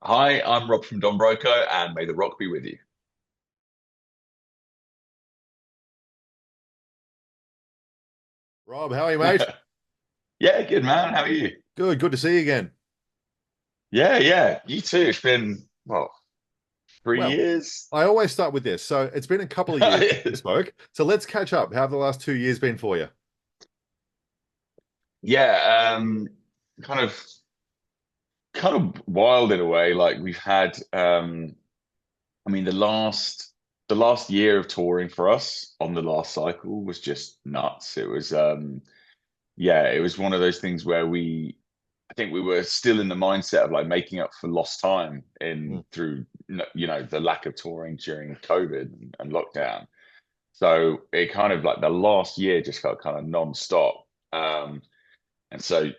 Hi, I'm Rob from Don Broco, and may the rock be with you. Rob, how are you, mate? Yeah, good man. How are you? Good, good to see you again. Yeah, yeah. You too. It's been, well, three Well, years. I always start with this. So it's been a couple of years since we spoke. So let's catch up. How have the last 2 years been for you? Yeah, kind of kind of wild in a way. Like we've had I mean the last year of touring for us on the last cycle was just nuts. It was yeah, it was one of those things where I think we were still in the mindset of like making up for lost time Mm. in through the lack of touring during COVID and lockdown. So it kind of like the last year just felt kind of non-stop. And so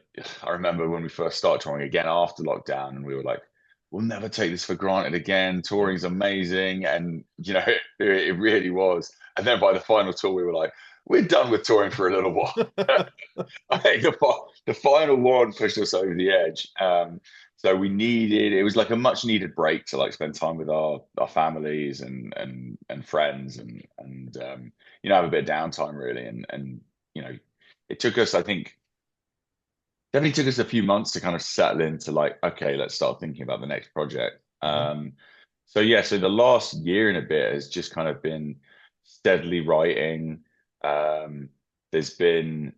I remember when we first started touring again after lockdown, and we were like, we'll never take this for granted again. Yeah. Touring's amazing. And, it really was. And then by the final tour, we were like, we're done with touring for a little while. I think the final one pushed us over the edge. So it was like a much needed break to like spend time with our families and friends and have a bit of downtime really. And you know, it took us, I think, definitely took us a few months to kind of settle into like, okay, let's start thinking about the next project. Mhm. So yeah, so the last year and a bit has just kind of been steadily writing. There's been,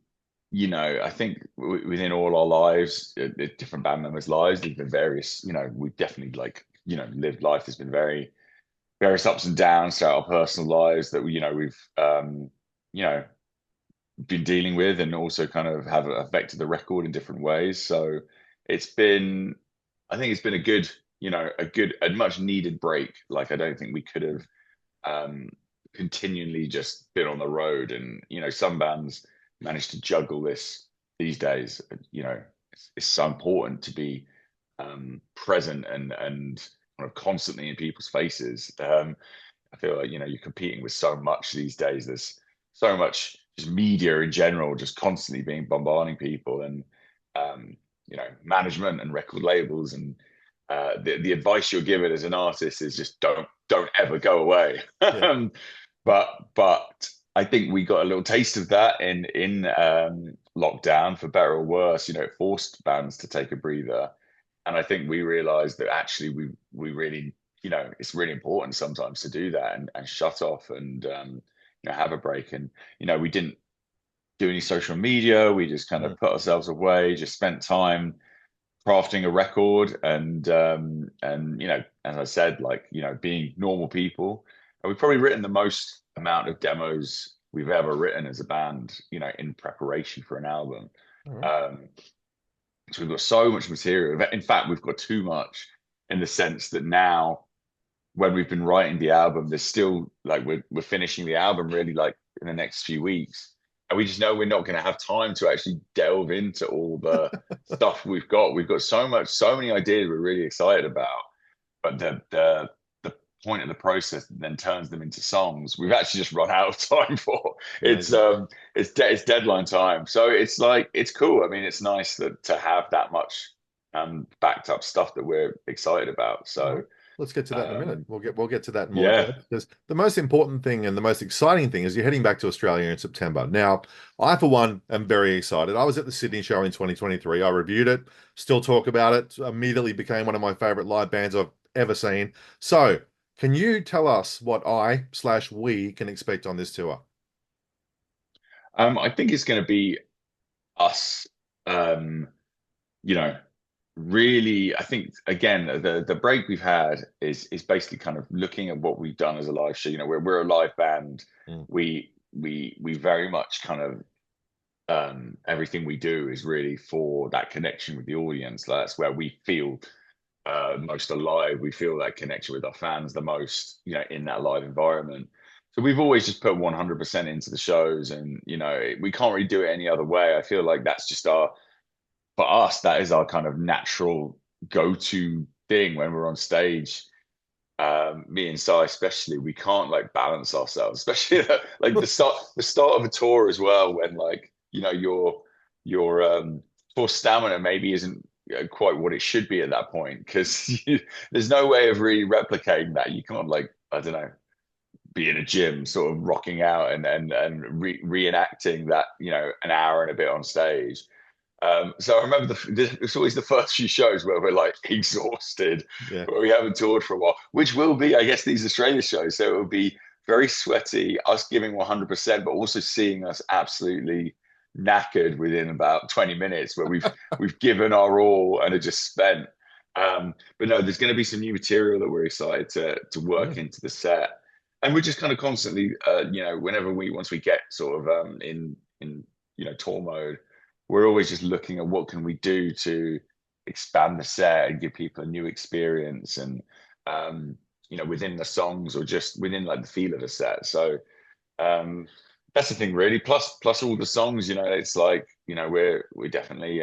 I think within all our lives, different band members' lives, there's been various, we've definitely like, lived life. There's been various ups and downs throughout our personal lives that we've you know, been dealing with and also kind of have affected the record in different ways. So it's been, I think it's been a much needed break. Like I don't think we could have um, continually just been on the road. And some bands manage to juggle this these days. It's so important to be present and kind of constantly in people's faces. I feel like you're competing with so much these days. There's so much just media in general, just constantly being bombarding people and management and record labels and the advice you're given as an artist is just don't ever go away. Yeah. But I think we got a little taste of that in lockdown, for better or worse. It forced bands to take a breather, and I think we realized that actually we really it's really important sometimes to do that and shut off and have a break. And we didn't do any social media. We just kind Mm. of put ourselves away, just spent time crafting a record and as I said, like being normal people. And we've probably written the most amount of demos we've ever written as a band, in preparation for an album. All right. um so we've got so much material. In fact, we've got too much, in the sense that now when we've been writing the album, there's still like we're finishing the album really like in the next few weeks. And we just know we're not going to have time to actually delve into all the stuff we've got. We've got so many ideas we're really excited about, but the point of the process that then turns them into songs, we've actually just run out of time for. It's Amazing. um it's deadline time. So it's like it's cool. I mean, it's nice that to have that much backed up stuff that we're excited about. All So right. Let's get to that in a minute. um We'll get to that in more yeah. depth because the most important thing and the most exciting thing is you're heading back to Australia in September. Now, I for one am very excited. I was at the Sydney show in 2023. I reviewed it, still talk about it. Immediately became one of my favorite live bands I've ever seen. So, can you tell us what I/we can expect on this tour? I think it's going to be us. Um, you know, really, I think again the break we've had is basically kind of looking at what we've done as a live show. We're a live band. Mm. We very much kind of everything we do is really for that connection with the audience. That's where we feel most alive. We feel that connection with our fans the most, in that live environment. So we've always just put 100% into the shows, and we can't really do it any other way. I feel like that's just for us, that is our kind of natural go-to thing when we're on stage. Me and Si especially, we can't like balance ourselves, especially like the start of a tour as well, when like your for stamina maybe isn't quite what it should be at that point, because there's no way of really replicating that. You can't, like, I don't know, be in a gym sort of rocking out and reenacting that, an hour and a bit on stage. So I remember it's always the first few shows where we're like exhausted, Yeah. where we haven't toured for a while, which will be, I guess, these Australia shows. So it will be very sweaty, us giving 100%, but also seeing us absolutely knackered within about 20 minutes, where we've given our all and are just spent. But no, there's going to be some new material that we're excited to work Mm. into the set, and we're just kind of constantly, whenever once we get sort of in tour mode, we're always just looking at what can we do to expand the set and give people a new experience, and um, within the songs or just within like the feel of the set. So um, that's the thing, really. Plus all the songs, it's like, we're definitely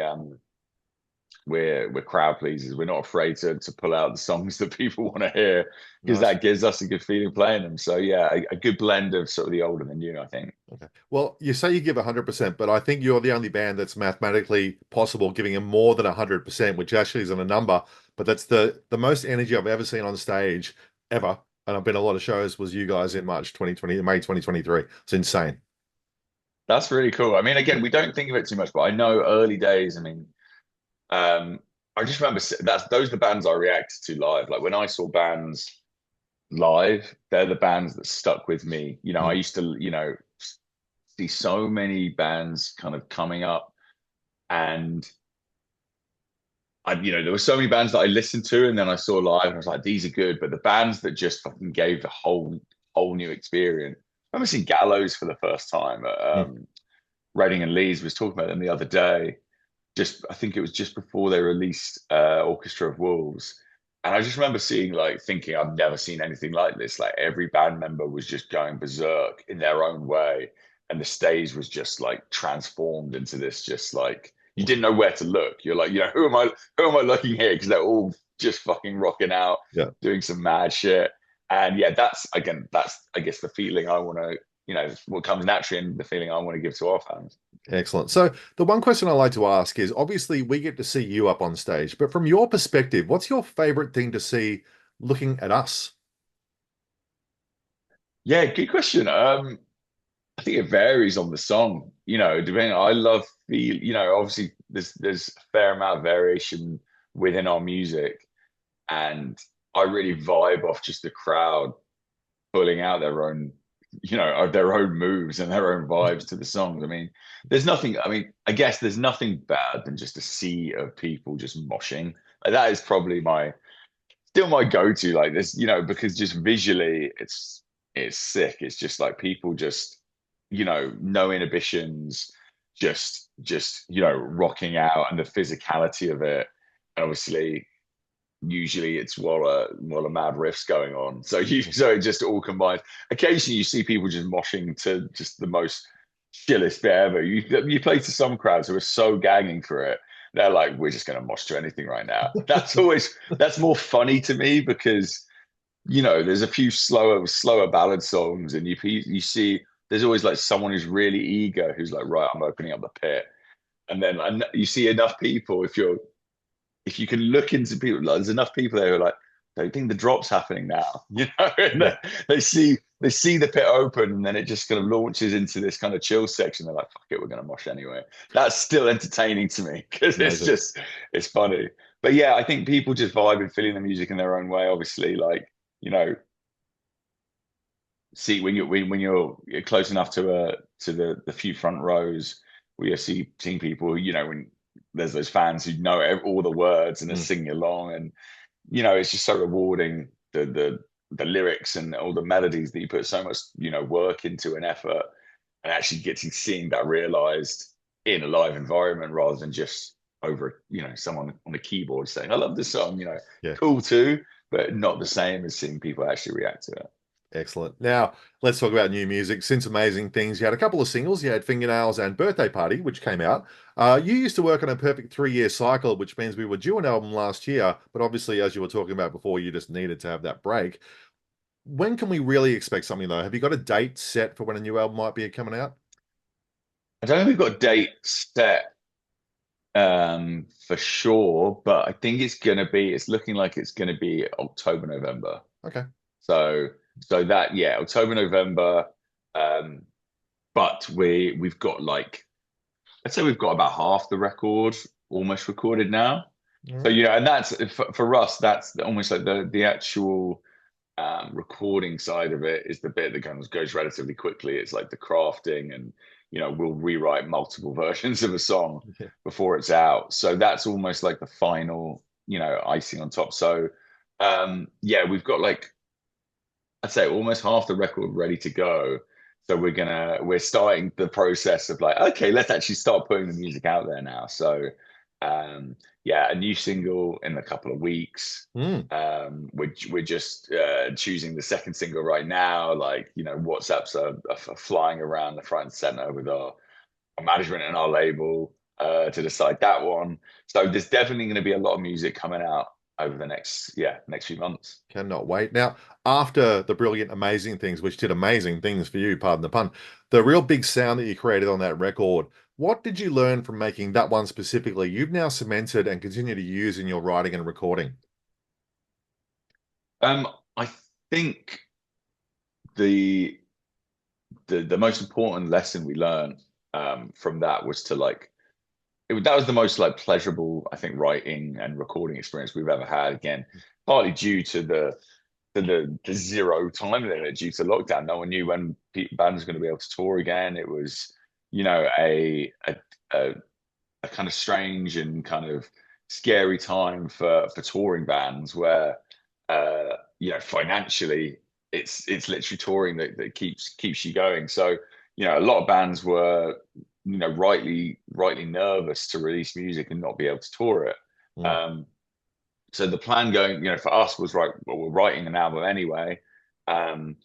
we're crowd pleasers. We're not afraid to pull out the songs that people want to hear, because Nice. that gives us a good feeling playing them. So yeah, a good blend of sort of the old and the new, I think. Okay. Well, you say you give 100%, but I think you're the only band that's mathematically possible giving them more than 100%, which actually isn't a number, but that's the most energy I've ever seen on stage ever. And I've been to a lot of shows was you guys in March 2020, May 2023. It's insane. That's really cool. I mean, Yeah. again, we don't think of it too much, but I know early days. I mean, Um, I just remember those are the bands I reacted to live. Like when I saw bands live, they're the bands that stuck with me. I Mm. used to, see so many bands kind of coming up, and there were so many bands that I listened to and then I saw live and I was like, these are good. But the bands that just fucking gave the whole new experience. I remember seeing Gallows for the first time at Mm. Reading and Leeds. Was talking about them the other day. I think it was just before they released Orchestra of Wolves. And I just remember thinking, I've never seen anything like this. Like every band member was just going berserk in their own way. And the stage was just like transformed into this, just like you didn't Awesome. know where to look. You're like, who am I looking here? Because they're all just fucking rocking out, Yeah. doing some mad shit. And yeah, that's I guess the feeling I want to, what comes naturally, and the feeling I want to give to our fans. Excellent. So the one question I like to ask is obviously we get to see you up on stage, but from your perspective, what's your favorite thing to see looking at us? Yeah, good question. I think it varies on the song, depending. I love obviously there's a fair amount of variation within our music, and I really vibe off just the crowd pulling out their own moves and their own vibes to the songs. I mean, I guess there's nothing bad than just a sea of people just moshing. Like, that is probably still my go-to, like this, because just visually it's sick. It's just like people just, no inhibitions, just rocking out, and the physicality of it. And obviously usually it's while a mad riff's going on. So it just all combines. Occasionally you see people just moshing to just the most chillest bit ever. You play to some crowds who are so gagging for it. They're like, we're just gonna mosh to anything right now. That's more funny to me, because there's a few slower ballad songs, and you see there's always like someone who's really eager, who's like, right, I'm opening up the pit. And then you see enough people, if you can look into people, like, there's enough people there who are like, don't think the drop's happening now, and Yeah, they see the pit open, and then it just kind of launches into this kind of chill section. They're like, fuck it, we're gonna mosh anyway. That's still entertaining to me, because amazing. it's funny. But yeah, I think people just vibe and feeling the music in their own way. Obviously, like, you know, see when you're close enough to the few front rows, where you seeing people, when there's those fans who know all the words and are Mm. singing along, and it's just so rewarding, the lyrics and all the melodies that you put so much work into an effort, and actually getting seeing that realized in a live environment, rather than just over someone on a keyboard saying, I love this song. Yeah, Cool too, but not the same as seeing people actually react to it. excellent. Now, let's talk about new music. Since Amazing Things, you had a couple of singles. You had Fingernails and Birthday Party, which came out. You used to work on a perfect 3-year cycle, which means we were due an album last year, but obviously, as you were talking about before, you just needed to have that break. When can we really expect something, though? Have you got a date set for when a new album might be coming out? I don't think we've got a date set for sure. But I think it's looking like it's gonna be October, November. Okay. So that, yeah, October, November. Um, but we've got like, I'd say we've got about half the record almost recorded now. All So right. and that's for us, that's almost like the actual recording side of it is the bit that goes relatively quickly. It's like the crafting, and we'll rewrite multiple versions of a song Yeah. before it's out. So that's almost like the final, icing on top. So yeah, we've got like, I'd say almost half the record ready to go. So we're starting the process of like, okay, let's actually start putting the music out there now. So um yeah, a new single in a couple of weeks. Mm. We're just choosing the second single right now. Like, WhatsApps are flying around the front and center with our management and our label to decide that one. So there's definitely going to be a lot of music coming out over the next few months. Cannot wait. Now, after the brilliant, amazing things, which did amazing things for you, pardon the pun, the real big sound that you created on that record, what did you learn from making that one specifically you've now cemented and continue to use in your writing and recording? I think the the most important lesson we learned from that was to like that was the most like pleasurable, I think, writing and recording experience we've ever had. Again, partly due to the zero time limit due to lockdown. No one knew when bands were going to be able to tour again. It was, a a kind of strange and kind of scary time for touring bands where financially it's literally touring that keeps you going. So a lot of bands were rightly nervous to release music and not be able to tour it. Mm. um so the plan going, for us was, right, well, we're writing an album anyway. um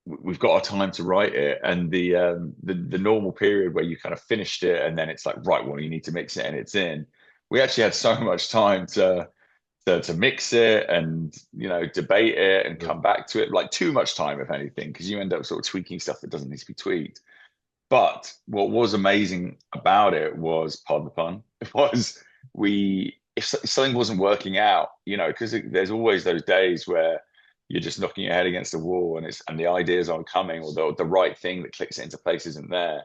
we've got our time to write it, and the normal period where you kind of finished it and then it's like, right, well, you need to mix it and it's in. We actually had so much time to mix it and debate it and Yeah. come back to it, like too much time if anything, because you end up sort of tweaking stuff that doesn't need to be tweaked. But what was amazing about it was, pardon the pun, it was, if something wasn't working out, because there's always those days where you're just knocking your head against the wall and the ideas aren't coming, or the right thing that clicks it into place isn't there.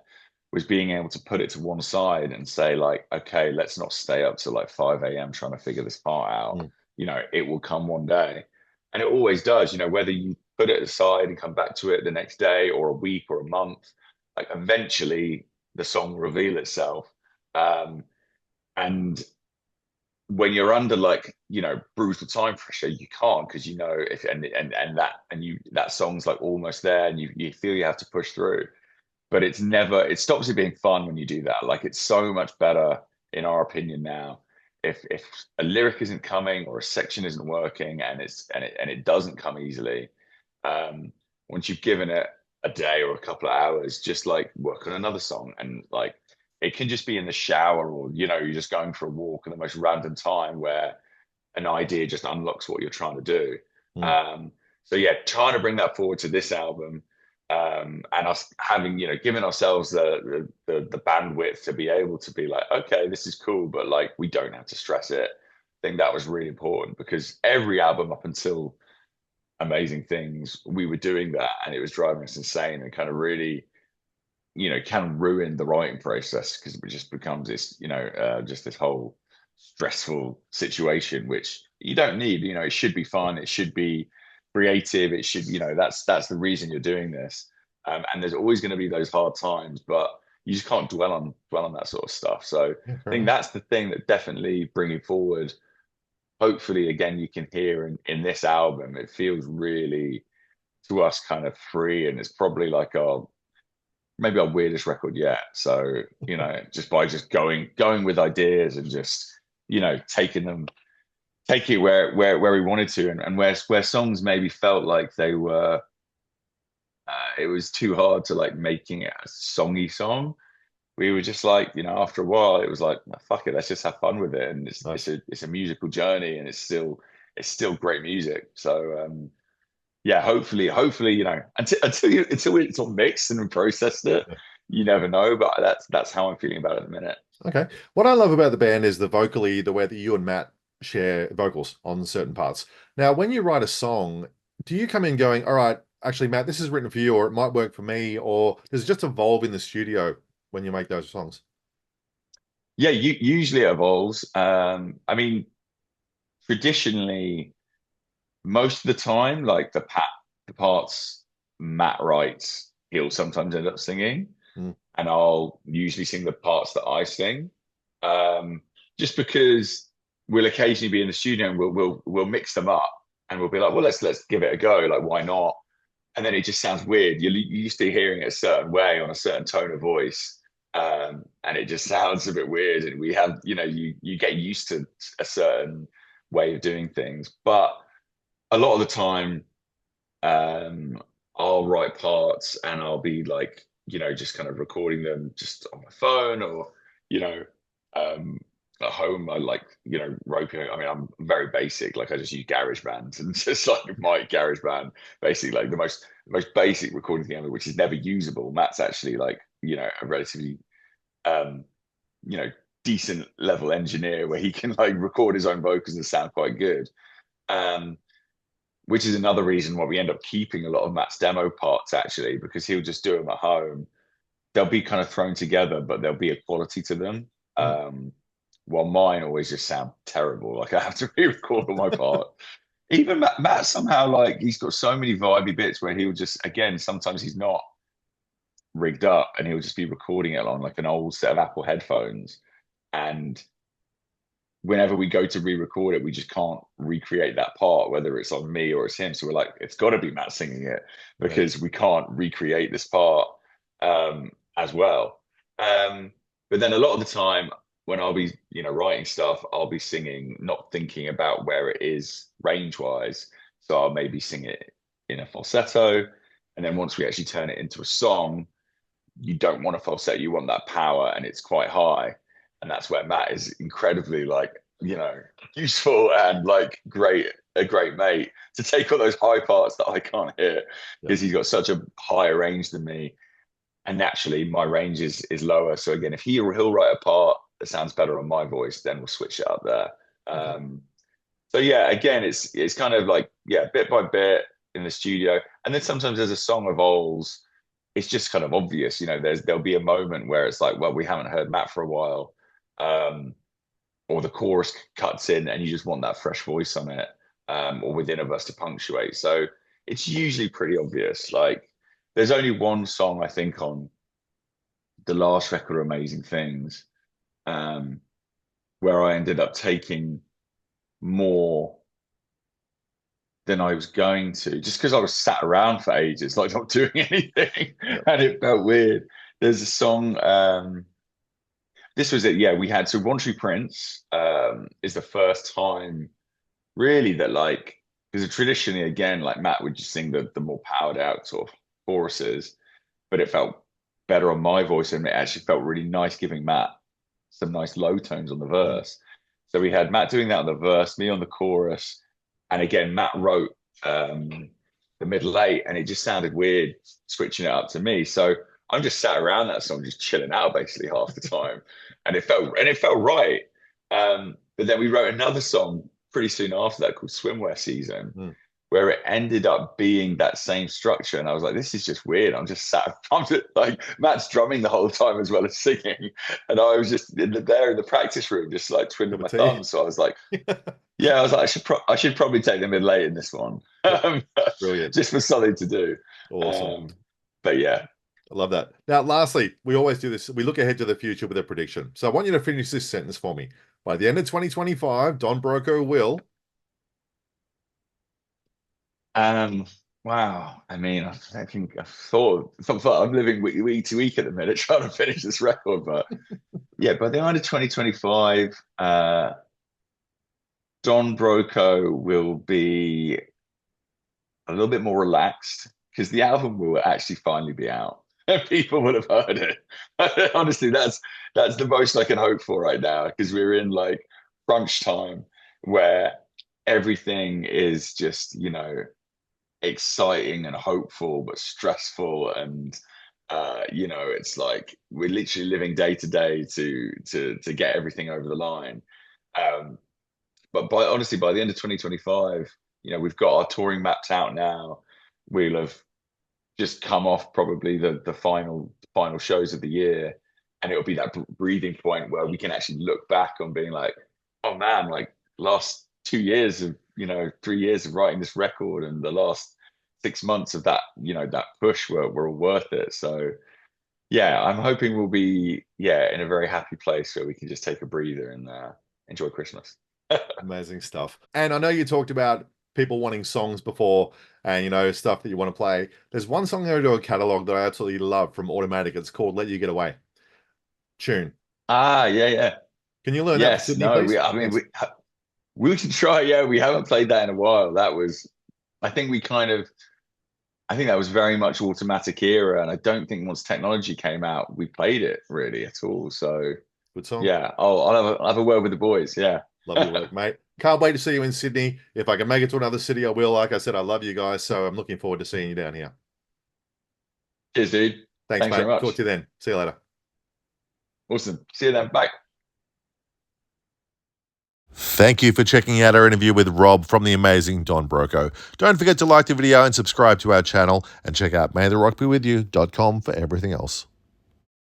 Was being able to put it to one side and say like, okay, let's not stay up till like 5 a.m. trying to figure this part out. Mm. It will come one day, and it always does. Whether you put it aside and come back to it the next day or a week or a month, like eventually the song will reveal itself. And when you're under like brutal time pressure, you can't, because if that song's like almost there, and you feel you have to push through. But it stops it being fun when you do that. Like, it's so much better, in our opinion now, if a lyric isn't coming or a section isn't working, and it doesn't come easily. Once you've given it a day or a couple of hours, just like work on another song. And like, it can just be in the shower, or you're just going for a walk at the most random time where an idea just unlocks what you're trying to do. Mm. So yeah, trying to bring that forward to this album, and us having given ourselves the bandwidth to be able to be like, okay, this is cool, but like, we don't have to stress it. I think that was really important, because every album up until Amazing Things, we were doing that, and it was driving us insane, and kind of really can ruin the writing process, because it just becomes this just this whole stressful situation, which you don't need. It should be fun, it should be creative, it should, that's the reason you're doing this. And there's always going to be those hard times, but you just can't dwell on that sort of stuff. So Yeah, I fair think enough. that's the thing that definitely bringing forward, hopefully, again, you can hear in this album, it feels really, to us, kind of free, and it's probably like our maybe our weirdest record yet. So, just by just going with ideas, and just, taking it where we wanted to, and where songs maybe felt like they were, it was too hard to like making it a songy song. We were just like, after a while, it was like, "Oh, fuck it, let's just have fun with it." And it's it's Nice. a it's a musical journey, and it's still great music. So yeah, hopefully, until it's all mixed and we processed it, you never know. But that's how I'm feeling about it at the minute. Okay. What I love about the band is the way that you and Matt share vocals on certain parts. Now, when you write a song, do you come in going, all right, actually, Matt, this is written for you, or it might work for me, or does it just evolve in the studio when you make those songs? Yeah, usually it evolves. I mean, traditionally, most of the time, like the parts Matt writes, he'll sometimes end up singing, Mm, and I'll usually sing the parts that I sing. Um, just because we'll occasionally be in the studio and we'll mix them up and we'll be like, well, let's give it a go. Like, why not? And then it just sounds weird. You're used to hearing it a certain way on a certain tone of voice. And it just sounds a bit weird. And we have, you get used to a certain way of doing things. But a lot of the time, um, I'll write parts and I'll be like, just kind of recording them just on my phone or, you know, um, at home. I like, roping. I mean, I'm very basic. Like I just use GarageBand and just like my GarageBand, basically like the most basic recording thing ever, which is never usable. Matt's actually like, a relatively, um, you know, decent level engineer where he can like record his own vocals and sound quite good. Um, which is another reason why we end up keeping a lot of Matt's demo parts actually, because he'll just do them at home. They'll be kind of thrown together, but there'll be a quality to them. mm. While mine always just sound terrible. Like I have to re-record all my part. Even Matt somehow like he's got so many vibey bits where he'll just again sometimes he's not rigged up and he'll just be recording it on like an old set of Apple headphones. And whenever we go to re-record it, we just can't recreate that part, whether it's on me or it's him. So we're like, it's got to be Matt singing it Right. because we can't recreate this part as well. But then a lot of the time, when I'll be, writing stuff, I'll be singing, not thinking about where it is range-wise. So I'll maybe sing it in a falsetto, and then once we actually turn it into a song, you don't want a falsetto, you want that power, and it's quite high. And that's where Matt is incredibly like, useful and like a great mate to take all those high parts that I can't hear Yeah. because he's got such a higher range than me. And naturally my range is lower. So again, if he'll write a part that sounds better on my voice, then we'll switch it up there. Okay. So yeah, again, it's kind of like, yeah, bit by bit in the studio. And then sometimes as a song evolves, it's just kind of obvious, there'll be a moment where it's like, well, we haven't heard Matt for a while. Um, or the chorus cuts in and you just want that fresh voice on it, or within a verse to punctuate. So it's usually pretty obvious. Like there's only one song I think on the last record, Amazing Things, um, where I ended up taking more than I was going to, just because I was sat around for ages, like not doing anything, Yeah. and it felt weird. There's a song. This was it. Yeah, we had so One Tree Prince is the first time really that like because traditionally again like Matt would just sing the more powered out sort of choruses, but it felt better on my voice and it actually felt really nice giving Matt some nice low tones on the Mm. verse. So we had Matt doing that on the verse, me on the chorus, and again Matt wrote the middle eight, and it just sounded weird switching it up to me. So I'm just sat around that song, just chilling out basically half the time, and it felt right. But then we wrote another song pretty soon after that called Swimwear Season, Mm. where it ended up being that same structure. And I was like, this is just weird. I'm just sat, I'm just, like, Matt's drumming the whole time as well as singing. And I was just there in the practice room, just like twiddling Cup of my tea. thumbs. So I was like, yeah, I was like, I should probably take the middle eight in this one, Yeah. Brilliant. just for something to do. Awesome. Um, but yeah, I love that. Now, lastly, we always do this. We look ahead to the future with a prediction. So I want you to finish this sentence for me. By the end of 2025, Don Broco will. um, wow. I mean, I think I'm living week to week at the minute trying to finish this record, but yeah, by the end of 2025, Don Broco will be a little bit more relaxed because the album will actually finally be out and people will have heard it. Honestly, that's the most I can hope for right now because we're in like crunch time where everything is just, exciting and hopeful but stressful and It's like we're literally living day to day to get everything over the line. Um, but honestly, by the end of 2025, we've got our touring maps out now. We'll have just come off probably the final shows of the year, and it'll be that breathing point where we can actually look back on being like, oh man, like last 2 years of 3 years of writing this record, and the last 6 months of that that push were all worth it. So yeah, I'm hoping we'll be in a very happy place where we can just take a breather and enjoy Christmas. Amazing stuff. And I know you talked about people wanting songs before and, stuff that you want to play. There's one song out of a catalog that I absolutely love from Automatic. It's called Let You Get Away. Tune. Yeah, yeah. Can you learn that for Yes, Sydney, no, please? I mean, Thanks. we should try. Yeah, we haven't played that in a while. I think I think that was very much Automatic era, and I don't think once technology came out, we played it really at all. So Good song. yeah, I'll have a word with the boys. Yeah. Love your work, mate. Can't wait to see you in Sydney. If I can make it to another city, I will. Like I said, I love you guys. So I'm looking forward to seeing you down here. Cheers, dude. Thanks, Thanks mate. very Talk much. to you then. See you later. Awesome. See you then. Bye. Thank you for checking out our interview with Rob from the amazing Don Broco. Don't forget to like the video and subscribe to our channel, and check out maytherockbewithyou.com for everything else.